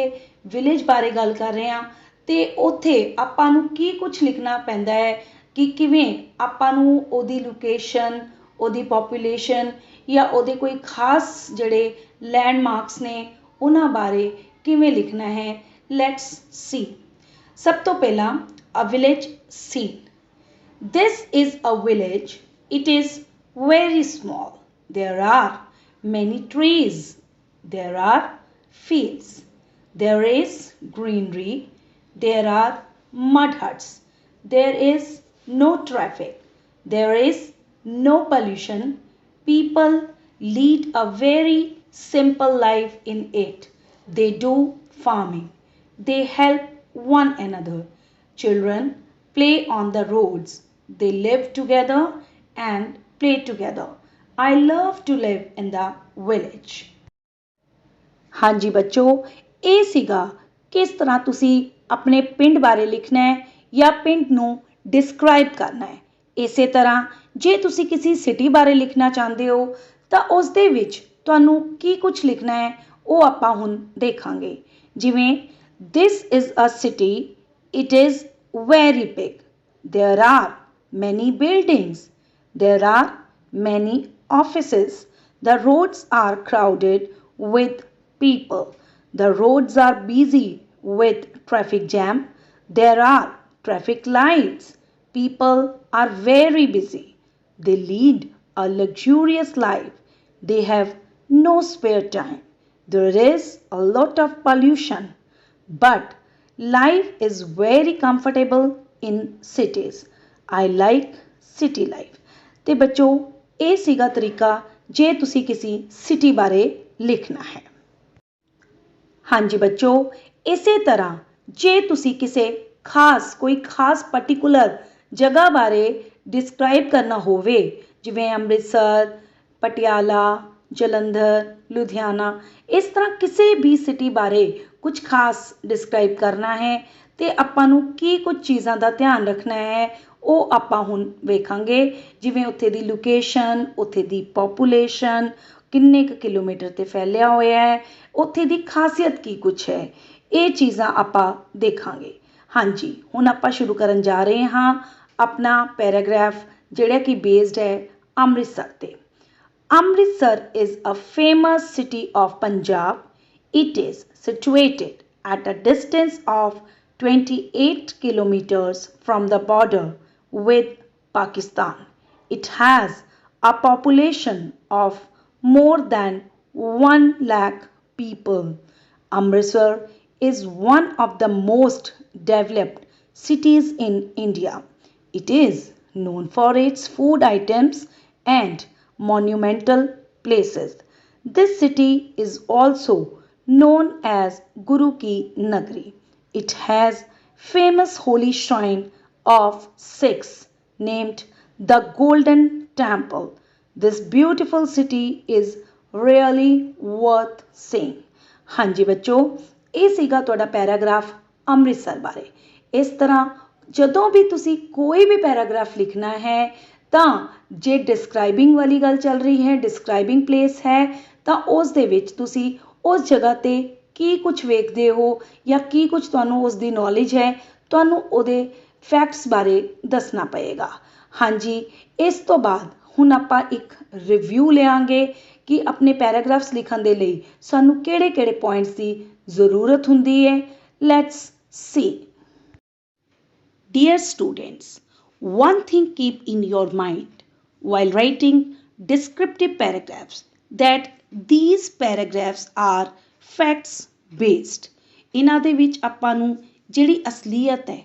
ਵਿਲੇਜ ਬਾਰੇ ਗੱਲ ਕਰ ਰਹੇ ਹਾਂ ਤੇ ਉੱਥੇ ਆਪਾਂ ਨੂੰ ਕੀ ਕੁਝ ਲਿਖਣਾ ਪੈਂਦਾ ਹੈ ਕਿ ਕਿਵੇਂ ਆਪਾਂ ਨੂੰ ਉਹਦੀ ਲੋਕੇਸ਼ਨ, ਉਹਦੀ ਪੋਪੂਲੇਸ਼ਨ ਜਾਂ ਉਹਦੇ ਕੋਈ ਖਾਸ ਜਿਹੜੇ ਲੈਂਡਮਾਰਕਸ ਨੇ ਉਹਨਾਂ ਬਾਰੇ ਕਿਵੇਂ ਲਿਖਣਾ ਹੈ। Let's see. ਸਭ ਤੋਂ ਪਹਿਲਾਂ a village scene. This is a village. It is very small. There are many trees. There are fields. There is greenery. There are mud huts. There is no traffic. There is no pollution. People lead a very simple life in it. They do farming. They help one another. Children play on the roads. They live together and play together. I love to live in the village. ਹਾਂਜੀ ਬੱਚੋ, ਇਹ ਸੀਗਾ ਕਿਸ ਤਰ੍ਹਾਂ ਤੁਸੀਂ ਆਪਣੇ ਪਿੰਡ ਬਾਰੇ ਲਿਖਣਾ ਹੈ ਜਾਂ ਪਿੰਡ ਨੂੰ ਡਿਸਕ੍ਰਾਈਬ ਕਰਨਾ ਹੈ। ਇਸੇ ਤਰ੍ਹਾਂ ਜੇ ਤੁਸੀਂ ਕਿਸੇ ਸਿਟੀ ਬਾਰੇ ਲਿਖਣਾ ਚਾਹੁੰਦੇ ਹੋ ਤਾਂ ਉਸ ਦੇ ਵਿੱਚ ਤੁਹਾਨੂੰ ਕੀ ਕੁਝ ਲਿਖਣਾ ਹੈ ਉਹ ਆਪਾਂ ਹੁਣ ਦੇਖਾਂਗੇ। ਜਿਵੇਂ this is a city. It is very big. There are many buildings. There are many offices. The roads are crowded with people. The roads are busy with traffic jam. There are traffic lights. People are very busy. They lead a luxurious life. They have no spare time. There is a lot of pollution, but life is very comfortable in cities. I like city life. ਤੇ ਬੱਚੋ ਇਹ ਸੀਗਾ ਤਰੀਕਾ ਜੇ ਤੁਸੀਂ ਕਿਸੇ city ਬਾਰੇ ਲਿਖਣਾ ਹੈ। ਹਾਂਜੀ ਬੱਚੋ, ਇਸੇ ਤਰ੍ਹਾਂ ਜੇ ਤੁਸੀਂ ਕਿਸੇ ਕੋਈ ਖਾਸ ਪਾਰਟਿਕੂਲਰ ਜਗ੍ਹਾ ਬਾਰੇ ਡਿਸਕ੍ਰਾਈਬ ਕਰਨਾ ਹੋਵੇ ਜਿਵੇਂ ਅੰਮ੍ਰਿਤਸਰ, ਪਟਿਆਲਾ, ਜਲੰਧਰ, ਲੁਧਿਆਣਾ, ਇਸ ਤਰ੍ਹਾਂ ਕਿਸੇ ਵੀ ਸਿਟੀ ਬਾਰੇ ਕੁਝ ਖਾਸ ਡਿਸਕ੍ਰਾਈਬ ਕਰਨਾ ਹੈ ਤੇ ਆਪਾਂ ਨੂੰ ਕੀ ਕੁਝ ਚੀਜ਼ਾਂ ਦਾ ਧਿਆਨ ਰੱਖਣਾ ਹੈ ਉਹ ਆਪਾਂ ਹੁਣ ਵੇਖਾਂਗੇ। ਜਿਵੇਂ ਉੱਥੇ ਦੀ ਲੋਕੇਸ਼ਨ, ਉੱਥੇ ਦੀ ਪੋਪੂਲੇਸ਼ਨ, ਕਿੰਨੇ ਕੁ ਕਿਲੋਮੀਟਰ 'ਤੇ ਫੈਲਿਆ ਹੋਇਆ ਹੈ, ਉੱਥੇ ਦੀ ਖਾਸੀਅਤ ਕੀ ਕੁਝ ਹੈ, ਇਹ ਚੀਜ਼ਾਂ ਆਪਾਂ ਦੇਖਾਂਗੇ। ਹਾਂਜੀ, ਹੁਣ ਆਪਾਂ ਸ਼ੁਰੂ ਕਰਨ ਜਾ ਰਹੇ ਹਾਂ ਆਪਣਾ ਪੈਰਾਗ੍ਰਾਫ ਜਿਹੜਾ ਕਿ ਬੇਸਡ ਹੈ ਅੰਮ੍ਰਿਤਸਰ 'ਤੇ। Amritsar is a famous city of Punjab. It is situated at a distance of 28 kilometers from the border with Pakistan. It has a population of more than 1 lakh people. Amritsar is one of the most developed cities in India. It is known for its food items and monumental places. This city is also known as Guru Ki Nagri. It has famous holy shrine of Sikhs named the Golden Temple. This beautiful city is really worth seeing. ਹਾਂਜੀ ਬੱਚੋ, ਇਹ ਸੀਗਾ ਤੁਹਾਡਾ paragraph Amritsar ਬਾਰੇ। ਇਸ ਤਰ੍ਹਾਂ ਜਦੋਂ ਵੀ ਤੁਸੀਂ ਕੋਈ ਵੀ ਪੈਰਾਗ੍ਰਾਫ ਲਿਖਣਾ ਹੈ ਤਾਂ ਜੇ ਡਿਸਕ੍ਰਾਈਬਿੰਗ ਵਾਲੀ ਗੱਲ ਚੱਲ ਰਹੀ ਹੈ, ਡਿਸਕ੍ਰਾਈਬਿੰਗ ਪਲੇਸ ਹੈ ਤਾਂ ਉਸ ਦੇ ਵਿੱਚ ਤੁਸੀਂ ਉਸ ਜਗ੍ਹਾ 'ਤੇ ਕੀ ਕੁਝ ਵੇਖਦੇ ਹੋ ਜਾਂ ਕੀ ਕੁਝ ਤੁਹਾਨੂੰ ਉਸ ਦੀ ਨੌਲੇਜ ਹੈ, ਤੁਹਾਨੂੰ ਉਹਦੇ ਫੈਕਟਸ ਬਾਰੇ ਦੱਸਣਾ ਪਏਗਾ। ਹਾਂਜੀ, ਇਸ ਤੋਂ ਬਾਅਦ ਹੁਣ ਆਪਾਂ ਇੱਕ ਰਿਵਿਊ ਲਿਆਂਗੇ ਕਿ ਆਪਣੇ ਪੈਰਾਗ੍ਰਾਫਸ ਲਿਖਣ ਦੇ ਲਈ ਸਾਨੂੰ ਕਿਹੜੇ ਪੁਆਇੰਟਸ ਦੀ ਜ਼ਰੂਰਤ ਹੁੰਦੀ ਹੈ। Let's C. Dear students, one thing keep in your mind while writing descriptive paragraphs that these paragraphs are facts based. ਇਹਨਾਂ ਦੇ ਵਿੱਚ ਆਪਾਂ ਨੂੰ ਜਿਹੜੀ ਅਸਲੀਅਤ ਹੈ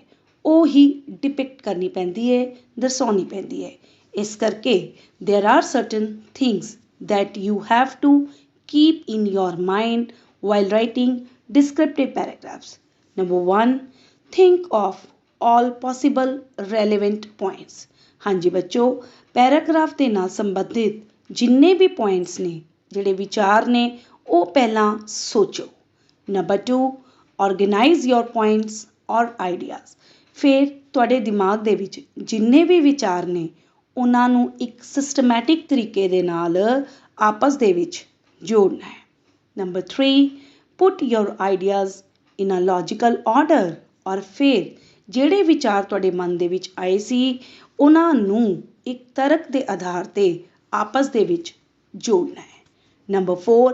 ਉਹ ਹੀ ਡਿਪਿਕਟ ਕਰਨੀ ਪੈਂਦੀ ਹੈ, ਦਰਸਾਉਣੀ ਪੈਂਦੀ ਹੈ। ਇਸ ਕਰਕੇ there are certain things that you have to keep in your mind while writing descriptive paragraphs. Number 1, think of all possible relevant points. ਹਾਂਜੀ ਬੱਚੋ, ਪੈਰਾਗ੍ਰਾਫ ਦੇ ਨਾਲ ਸੰਬੰਧਿਤ ਜਿੰਨੇ ਵੀ ਪੁਆਇੰਟਸ ਨੇ, ਜਿਹੜੇ ਵਿਚਾਰ ਨੇ, ਉਹ ਪਹਿਲਾਂ ਸੋਚੋ। Number 2, organize your points or ideas. ਫਿਰ ਤੁਹਾਡੇ ਦਿਮਾਗ ਦੇ ਵਿੱਚ ਜਿੰਨੇ ਵੀ ਵਿਚਾਰ ਨੇ ਉਹਨਾਂ ਨੂੰ ਇੱਕ ਸਿਸਟਮੈਟਿਕ ਤਰੀਕੇ ਦੇ ਨਾਲ ਆਪਸ ਦੇ ਵਿੱਚ ਜੋੜਨਾ ਹੈ। Number 3, put your ideas in a logical order. ਔਰ ਫਿਰ ਜਿਹੜੇ ਵਿਚਾਰ ਤੁਹਾਡੇ ਮਨ ਦੇ ਵਿੱਚ ਆਏ ਸੀ ਉਹਨਾਂ ਨੂੰ ਇੱਕ ਤਰਕ ਦੇ ਆਧਾਰ 'ਤੇ ਆਪਸ ਦੇ ਵਿੱਚ ਜੋੜਨਾ ਹੈ। Number 4,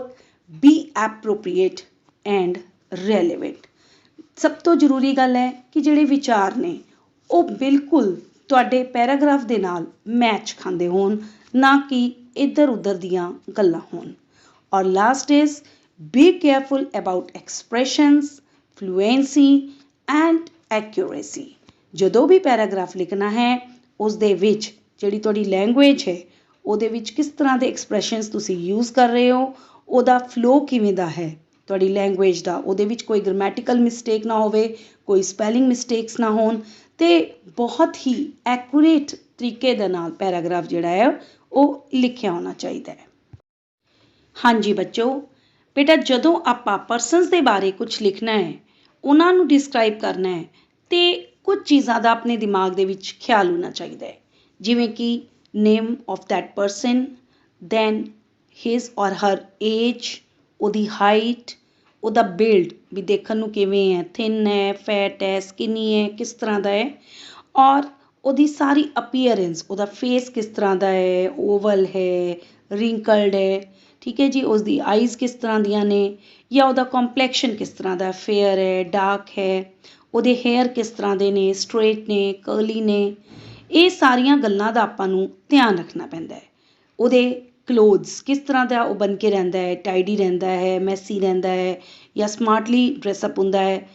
be appropriate and relevant. ਸਭ ਤੋਂ ਜ਼ਰੂਰੀ ਗੱਲ ਹੈ ਕਿ ਜਿਹੜੇ ਵਿਚਾਰ ਨੇ ਉਹ ਬਿਲਕੁਲ ਤੁਹਾਡੇ ਪੈਰਾਗ੍ਰਾਫ ਦੇ ਨਾਲ ਮੈਚ ਖਾਂਦੇ ਹੋਣ, ਨਾ ਕਿ ਇੱਧਰ ਉੱਧਰ ਦੀਆਂ ਗੱਲਾਂ ਹੋਣ। ਔਰ last is be careful about expressions, fluency and accuracy. ਜਦੋਂ ਵੀ ਪੈਰਾਗ੍ਰਾਫ ਲਿਖਣਾ ਹੈ ਉਸ ਦੇ ਵਿੱਚ ਜਿਹੜੀ ਤੁਹਾਡੀ ਲੈਂਗੁਏਜ ਹੈ ਉਹਦੇ ਵਿੱਚ ਕਿਸ ਤਰ੍ਹਾਂ ਦੇ ਐਕਸਪ੍ਰੈਸ਼ਨਸ ਤੁਸੀਂ ਯੂਜ਼ ਕਰ ਰਹੇ ਹੋ, ਉਹਦਾ ਫਲੋ ਕਿਵੇਂ ਦਾ ਹੈ ਤੁਹਾਡੀ ਲੈਂਗੁਏਜ ਦਾ, ਉਹਦੇ ਵਿੱਚ ਕੋਈ ਗ੍ਰਾਮੈਟੀਕਲ ਮਿਸਟੇਕ ਨਾ ਹੋਵੇ, ਕੋਈ ਸਪੈਲਿੰਗ ਮਿਸਟੇਕਸ ਨਾ ਹੋਣ, ਅਤੇ ਬਹੁਤ ਹੀ ਐਕੂਰੇਟ ਤਰੀਕੇ ਦੇ ਨਾਲ ਪੈਰਾਗ੍ਰਾਫ ਜਿਹੜਾ ਹੈ ਉਹ ਲਿਖਿਆ ਹੋਣਾ ਚਾਹੀਦਾ ਹੈ। ਹਾਂਜੀ ਬੱਚੋ, ਬੇਟਾ ਜਦੋਂ ਆਪਾਂ ਪਰਸਨਸ ਦੇ ਬਾਰੇ ਕੁਝ ਲਿਖਣਾ ਹੈ, ਉਹਨਾਂ ਨੂੰ ਡਿਸਕ੍ਰਾਈਬ ਕਰਨਾ ਹੈ, ਅਤੇ ਕੁਝ ਚੀਜ਼ਾਂ ਦਾ ਆਪਣੇ ਦਿਮਾਗ ਦੇ ਵਿੱਚ ਖਿਆਲ ਹੋਣਾ ਚਾਹੀਦਾ ਹੈ, ਜਿਵੇਂ ਕਿ name of that person, then his or her age, ਉਹਦੀ ਹਾਈਟ, ਉਹਦਾ ਬਿਲਡ ਵੀ ਦੇਖਣ ਨੂੰ ਕਿਵੇਂ ਹੈ, ਥਿਨ ਹੈ, ਫੈਟ ਹੈ, ਸਕਿਨੀ ਹੈ, ਕਿਸ ਤਰ੍ਹਾਂ ਦਾ ਹੈ, ਔਰ ਉਹਦੀ ਸਾਰੀ ਅਪੀਅਰੈਂਸ, ਉਹਦਾ ਫੇਸ ਕਿਸ ਤਰ੍ਹਾਂ ਦਾ ਹੈ, ਓਵਲ ਹੈ, ਰਿੰਕਲਡ ਹੈ, ਠੀਕ ਹੈ ਜੀ, ਉਸਦੀ ਆਈਜ਼ ਕਿਸ ਤਰ੍ਹਾਂ ਦੀਆਂ ਨੇ, ਜਾਂ ਉਹਦਾ ਕੰਪਲੈਕਸ਼ਨ ਕਿਸ ਤਰ੍ਹਾਂ ਦਾ, ਫੇਅਰ ਹੈ, ਡਾਰਕ ਹੈ, ਉਹਦੇ ਹੇਅਰ ਕਿਸ ਤਰ੍ਹਾਂ ਦੇ ਨੇ, ਸਟ੍ਰੇਟ ਨੇ, ਕਰਲੀ ਨੇ, ਇਹ ਸਾਰੀਆਂ ਗੱਲਾਂ ਦਾ ਆਪਾਂ ਨੂੰ ਧਿਆਨ ਰੱਖਣਾ ਪੈਂਦਾ ਹੈ। ਉਹਦੇ ਕਲੋਥਸ ਕਿਸ ਤਰ੍ਹਾਂ ਦਾ ਉਹ ਬਣ ਕੇ ਰਹਿੰਦਾ ਹੈ, ਟਾਈਡੀ ਰਹਿੰਦਾ ਹੈ, ਮੈਸੀ ਰਹਿੰਦਾ ਹੈ, ਜਾਂ ਸਮਾਰਟਲੀ ਡਰੈਸਅਪ ਹੁੰਦਾ ਹੈ।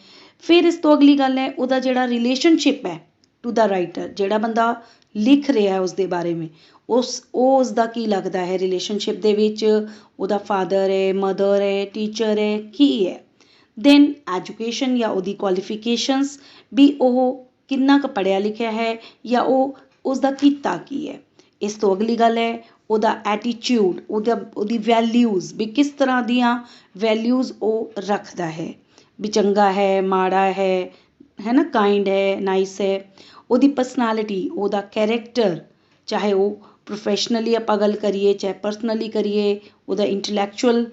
ਫਿਰ ਇਸ ਤੋਂ ਅਗਲੀ ਗੱਲ ਹੈ ਉਹਦਾ ਜਿਹੜਾ ਰਿਲੇਸ਼ਨਸ਼ਿਪ ਹੈ ਟੂ ਦਾ ਰਾਈਟਰ, ਜਿਹੜਾ ਬੰਦਾ ਲਿਖ ਰਿਹਾ ਉਸ ਦੇ ਬਾਰੇ ਵਿੱਚ, ਉਸ ਦਾ ਕੀ ਲੱਗਦਾ ਹੈ ਰਿਲੇਸ਼ਨਸ਼ਿਪ ਦੇ ਵਿੱਚ, ਉਹਦਾ ਫਾਦਰ ਹੈ, ਮਦਰ ਹੈ, ਟੀਚਰ ਹੈ, ਕੀ ਹੈ। ਦੈਨ ਐਜੂਕੇਸ਼ਨ ਜਾਂ ਉਹਦੀ ਕੁਆਲੀਫਿਕੇਸ਼ਨਸ, ਵੀ ਉਹ ਕਿੰਨਾ ਕੁ ਪੜ੍ਹਿਆ ਲਿਖਿਆ ਹੈ ਜਾਂ ਉਸਦਾ ਕਿੱਤਾ ਕੀ ਹੈ। ਇਸ ਤੋਂ ਅਗਲੀ ਗੱਲ ਹੈ ਉਹਦਾ ਐਟੀਟਿਊਡ, ਉਹਦੀ ਵੈਲਿਊਜ਼, ਵੀ ਕਿਸ ਤਰ੍ਹਾਂ ਦੀਆਂ ਵੈਲਿਊਜ਼ ਉਹ ਰੱਖਦਾ ਹੈ, ਵੀ ਚੰਗਾ ਹੈ, ਮਾੜਾ ਹੈ ਨਾ, ਕਾਇੰਡ ਹੈ, ਨਾਈਸ ਹੈ। ਉਹਦੀ ਪਰਸਨੈਲਿਟੀ, ਉਹਦਾ ਕੈਰੈਕਟਰ, ਚਾਹੇ ਉਹ ਪ੍ਰੋਫੈਸ਼ਨਲੀ ਆਪਾਂ ਗੱਲ ਕਰੀਏ ਚਾਹੇ ਪਰਸਨਲੀ ਕਰੀਏ, ਉਹਦਾ ਇੰਟਲੈਕਚੁਅਲ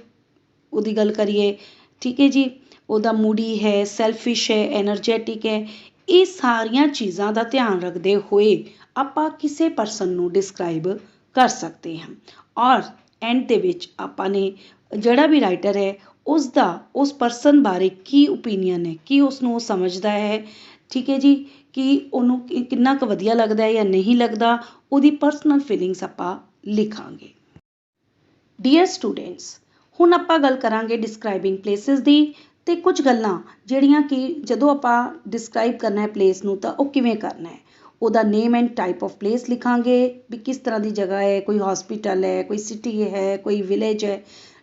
ਉਹਦੀ ਗੱਲ ਕਰੀਏ, ਠੀਕ ਹੈ ਜੀ, ਉਹਦਾ ਮੂਡੀ ਹੈ, ਸੈਲਫਿਸ਼ ਹੈ, ਐਨਰਜੈਟਿਕ ਹੈ। ਇਹ ਸਾਰੀਆਂ ਚੀਜ਼ਾਂ ਦਾ ਧਿਆਨ ਰੱਖਦੇ ਹੋਏ ਆਪਾਂ ਕਿਸੇ ਪਰਸਨ ਨੂੰ ਡਿਸਕ੍ਰਾਈਬ ਕਰ ਸਕਦੇ ਹਾਂ। ਔਰ ਐਂਡ ਦੇ ਵਿੱਚ ਆਪਾਂ ਨੇ ਜਿਹੜਾ ਵੀ ਰਾਈਟਰ ਹੈ ਉਸਦਾ ਉਸ ਪਰਸਨ ਬਾਰੇ ਕੀ ਓਪੀਨੀਅਨ ਹੈ, ਕੀ ਉਸਨੂੰ ਉਹ ਸਮਝਦਾ ਹੈ, ਠੀਕ ਹੈ ਜੀ, ਕਿ ਉਹਨੂੰ ਕਿੰਨਾ ਕੁ ਵਧੀਆ ਲੱਗਦਾ ਜਾਂ ਨਹੀਂ ਲੱਗਦਾ, ਉਹਦੀ ਪਰਸਨਲ ਫੀਲਿੰਗਸ ਆਪਾਂ ਲਿਖਾਂਗੇ। ਡੀਅਰ ਸਟੂਡੈਂਟਸ, ਹੁਣ ਆਪਾਂ ਗੱਲ ਕਰਾਂਗੇ ਡਿਸਕ੍ਰਾਈਬਿੰਗ ਪਲੇਸਿਸ ਦੀ, ਅਤੇ ਕੁਝ ਗੱਲਾਂ ਜਿਹੜੀਆਂ ਕਿ ਜਦੋਂ ਆਪਾਂ ਡਿਸਕ੍ਰਾਈਬ ਕਰਨਾ ਹੈ ਪਲੇਸ ਨੂੰ ਤਾਂ ਉਹ ਕਿਵੇਂ ਕਰਨਾ ਹੈ। ਉਹਦਾ name and type of place ਲਿਖਾਂਗੇ ਵੀ ਕਿਸ ਤਰ੍ਹਾਂ ਦੀ ਜਗ੍ਹਾ ਹੈ, ਕੋਈ ਹੌਸਪੀਟਲ ਹੈ, ਕੋਈ ਸਿਟੀ ਹੈ, ਕੋਈ ਵਿਲੇਜ ਹੈ,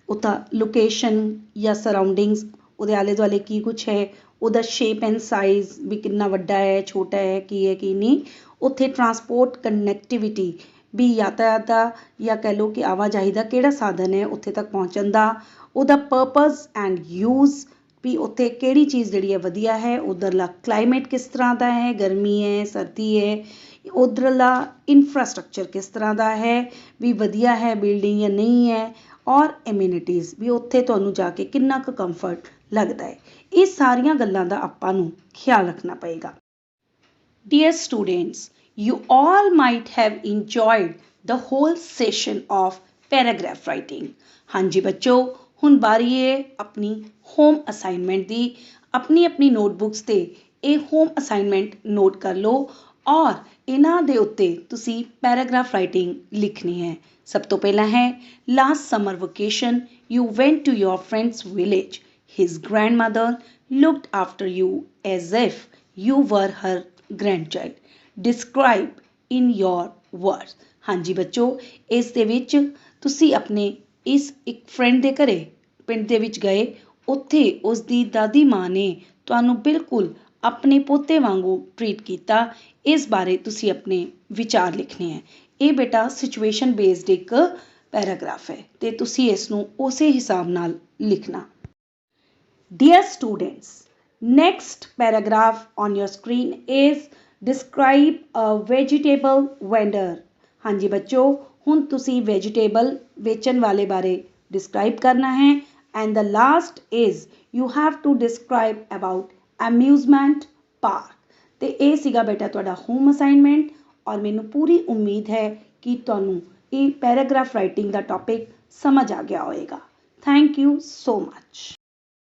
ਉਹਦਾ ਲੋਕੇਸ਼ਨ ਜਾਂ ਸਰਾਊਂਡਿੰਗਸ, ਉਹਦੇ ਆਲੇ ਦੁਆਲੇ ਕੀ ਕੁਛ ਹੈ, ਉਹਦਾ ਸ਼ੇਪ ਐਂਡ ਸਾਈਜ਼ ਵੀ ਕਿੰਨਾ ਵੱਡਾ ਹੈ, ਛੋਟਾ ਹੈ, ਕੀ ਹੈ ਕੀ ਨਹੀਂ। ਉੱਥੇ ਟਰਾਂਸਪੋਰਟ ਕਨੈਕਟੀਵਿਟੀ ਵੀ ਯਾਤਾਯਾਤ ਦਾ ਜਾਂ ਕਹਿ ਲਓ ਕਿ ਆਵਾਜਾਈ ਦਾ ਕਿਹੜਾ ਸਾਧਨ ਹੈ ਉੱਥੇ ਤੱਕ ਪਹੁੰਚਣ ਦਾ। ਉਹਦਾ ਪਰਪਸ ਐਂਡ ਯੂਜ਼, ਵੀ ਉੱਥੇ ਕਿਹੜੀ ਚੀਜ਼ ਜਿਹੜੀ ਹੈ ਵਧੀਆ ਹੈ, ਉੱਧਰਲਾ ਕਲਾਈਮੇਟ ਕਿਸ ਤਰ੍ਹਾਂ ਦਾ ਹੈ, ਗਰਮੀ ਹੈ, ਸਰਦੀ ਹੈ, ਉੱਧਰਲਾ ਇਨਫਰਾਸਟਰਕਚਰ ਕਿਸ ਤਰ੍ਹਾਂ ਦਾ ਹੈ, ਵੀ ਵਧੀਆ ਹੈ ਬਿਲਡਿੰਗ ਜਾਂ ਨਹੀਂ ਹੈ। ਔਰ ਐਮਿਨਿਟੀਜ਼, ਵੀ ਉੱਥੇ ਤੁਹਾਨੂੰ ਜਾ ਕੇ ਕਿੰਨਾ ਕੁ ਕੰਫਰਟ ਲੱਗਦਾ ਹੈ। ਇਹ ਸਾਰੀਆਂ ਗੱਲਾਂ ਦਾ ਆਪਾਂ ਨੂੰ ਖਿਆਲ ਰੱਖਣਾ ਪਏਗਾ। Dear students, you all might have enjoyed the whole session of paragraph writing. ਹਾਂਜੀ ਬੱਚੋ, ਹੁਣ ਵਾਰੀ ਹੈ ਆਪਣੀ ਹੋਮ ਅਸਾਈਨਮੈਂਟ ਦੀ। ਆਪਣੀ ਆਪਣੀ ਨੋਟਬੁੱਕਸ ਤੇ ਇਹ ਹੋਮ ਅਸਾਈਨਮੈਂਟ ਨੋਟ ਕਰ ਲਓ ਔਰ ਇਹਨਾਂ ਦੇ ਉੱਤੇ ਤੁਸੀਂ ਪੈਰਾਗ੍ਰਾਫ ਰਾਈਟਿੰਗ ਲਿਖਣੀ ਹੈ। ਸਭ ਤੋਂ ਪਹਿਲਾਂ ਹੈ, last summer vacation you went to your friend's village. His grandmother looked after you as if you were her grandchild. Describe in your words. ਹਾਂਜੀ ਬੱਚੋ, ਇਸ ਦੇ ਵਿੱਚ ਤੁਸੀਂ ਆਪਣੇ ਇਸ ਇੱਕ ਫਰੈਂਡ ਦੇ ਘਰੇ ਪਿੰਡ ਦੇ ਵਿੱਚ ਗਏ, ਉੱਥੇ ਉਸ ਦੀ ਦਾਦੀ ਮਾਂ ਨੇ ਤੁਹਾਨੂੰ ਬਿਲਕੁਲ ਆਪਣੇ ਪੋਤੇ ਵਾਂਗੂ ਟਰੀਟ ਕੀਤਾ। ਇਸ ਬਾਰੇ ਤੁਸੀਂ ਆਪਣੇ ਵਿਚਾਰ ਲਿਖਣੇ ਹੈ। ਇਹ ਬੇਟਾ ਸਿਚੁਏਸ਼ਨ ਬੇਸਡ ਇੱਕ ਪੈਰਾਗ੍ਰਾਫ ਹੈ ਤੇ ਤੁਸੀਂ ਇਸ ਨੂੰ ਉਸੇ ਹਿਸਾਬ ਨਾਲ ਲਿਖਣਾ। Dear students, next paragraph on your screen is describe a vegetable vendor. ਹਾਂਜੀ ਬੱਚੋ, ਹੁਣ ਤੁਸੀਂ ਵੈਜੀਟੇਬਲ ਵੇਚਣ ਵਾਲੇ ਬਾਰੇ ਡਿਸਕ੍ਰਾਈਬ ਕਰਨਾ ਹੈ। And the last is you have to describe about amusement park. ਤੇ ਇਹ ਸੀਗਾ ਬੇਟਾ ਤੁਹਾਡਾ ਹੋਮ ਅਸਾਈਨਮੈਂਟ ਔਰ ਮੈਨੂੰ ਪੂਰੀ ਉਮੀਦ ਹੈ ਕਿ ਤੁਹਾਨੂੰ ਇਹ ਪੈਰਾਗ੍ਰਾਫ ਰਾਈਟਿੰਗ ਦਾ ਟੌਪਿਕ ਸਮਝ ਆ ਗਿਆ ਹੋਵੇਗਾ। Thank you so much.